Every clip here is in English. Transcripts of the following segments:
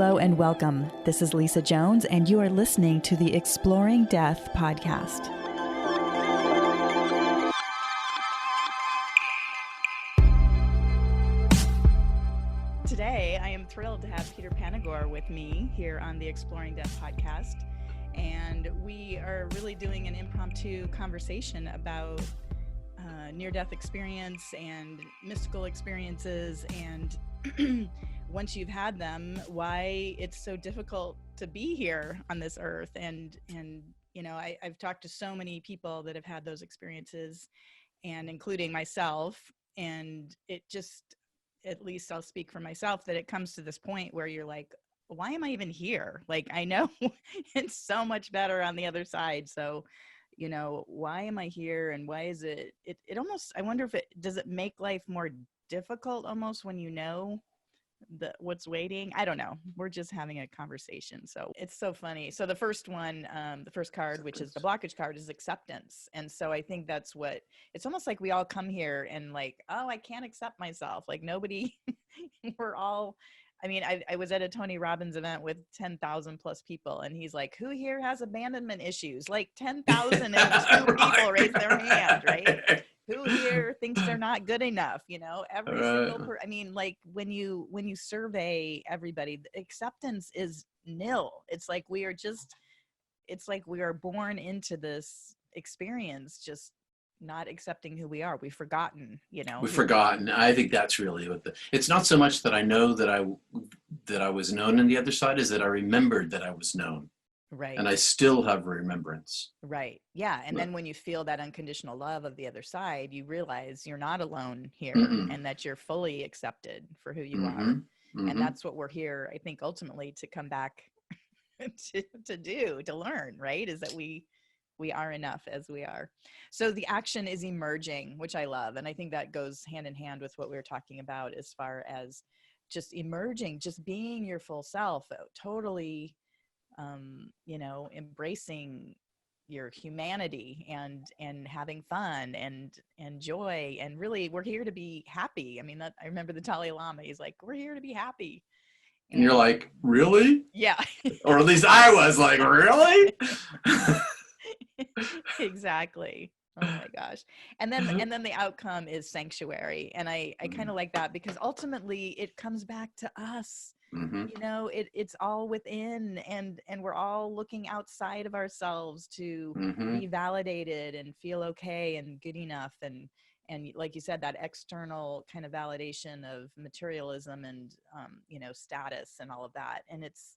Hello and welcome. This is Lisa Jones, and you are listening to the Exploring Death podcast. Today, I am thrilled to have Peter Panagore with me here on the Exploring Death podcast. And we are really doing an impromptu conversation about near-death experience and mystical experiences, and once you've had them, why it's so difficult to be here on this earth. And you know, I've talked to so many people that have had those experiences, and including myself, and it just, at least I'll speak for myself, that it comes to this point where you're like, why am I even here? Like, I know it's so much better on the other side. So, you know, why am I here? And why is it almost, I wonder if does it make life more difficult almost when you know what's waiting? I don't know. We're just having a conversation. So it's so funny. So the first one, the first card, which is the blockage card, is acceptance. And so I think that's what, it's almost like we all come here and like, oh, I can't accept myself. Like nobody, we're all, I mean, I was at a Tony Robbins event with 10,000 plus people, and he's like, who here has abandonment issues? Like 10,000 and two people raise their hand, right? Who here thinks they're not good enough? You know, every single I mean, like when you survey everybody, the acceptance is nil. It's like we are born into this experience, just not accepting who we are. We've forgotten, you know. We've forgotten. I think that's really what it's not so much that I know that I was known on the other side, is that I remembered that I was known. Right. And I still have remembrance. Right. Yeah. And then when you feel that unconditional love of the other side, you realize you're not alone here, and that you're fully accepted for who you are. And that's what we're here, I think, ultimately to come back to learn, right? Is that we are enough as we are. So the action is emerging, which I love. And I think that goes hand in hand with what we were talking about as far as just emerging, just being your full self, totally, you know, embracing your humanity and having fun and joy. And really, we're here to be happy. I mean, I remember the Dalai Lama, he's like, we're here to be happy. And you're like, really? Yeah. Or at least I was like, really? Exactly. Oh my gosh. And then the outcome is sanctuary. And I kind of like that, because ultimately it comes back to us. You know, it's all within, and we're all looking outside of ourselves to be validated and feel okay and good enough. And like you said, that external kind of validation of materialism and, you know, status and all of that. And it's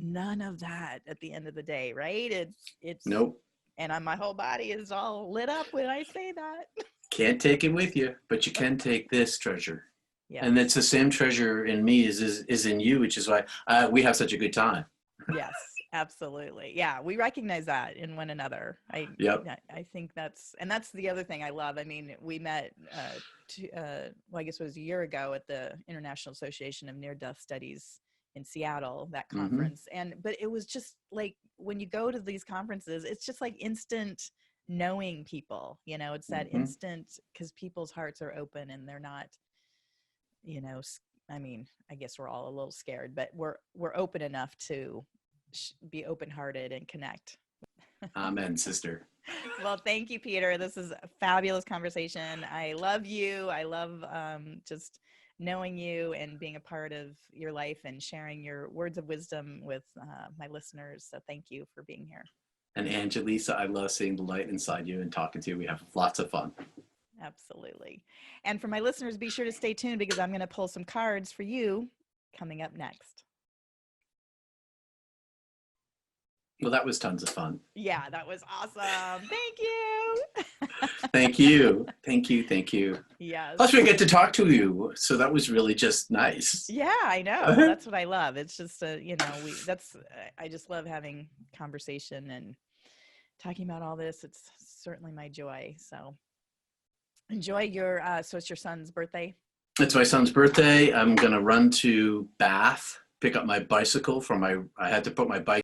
none of that at the end of the day, right? It's nope. And my whole body is all lit up when I say that. Can't take it with you, but you can take this treasure. Yeah. And it's the same treasure in me is in you, which is why we have such a good time. Yes, absolutely. Yeah, we recognize that in one another. I think that's the other thing I love. I mean, we met, I guess it was a year ago at the International Association of Near-Death Studies in Seattle, that conference. But it was just like, when you go to these conferences, it's just like instant knowing people, you know, it's that instant, because people's hearts are open and they're not, you know, I mean, I guess we're all a little scared, but we're open enough to be open-hearted and connect. Amen, sister. Well, thank you, Peter. This is a fabulous conversation. I love you. I love just knowing you and being a part of your life and sharing your words of wisdom with my listeners. So thank you for being here. And Angelisa, I love seeing the light inside you and talking to you. We have lots of fun. Absolutely. And for my listeners, be sure to stay tuned, because I'm going to pull some cards for you coming up next. Well, that was tons of fun. Yeah, that was awesome. Thank you. Thank you. Thank you. Thank you. Yes. Plus, we get to talk to you. So that was really just nice. Yeah, I know. That's what I love. It's just, you know, I just love having conversation and talking about all this. It's certainly my joy. So enjoy your, so it's your son's birthday? It's my son's birthday. I'm going to run to Bath, pick up my bicycle I had to put my bike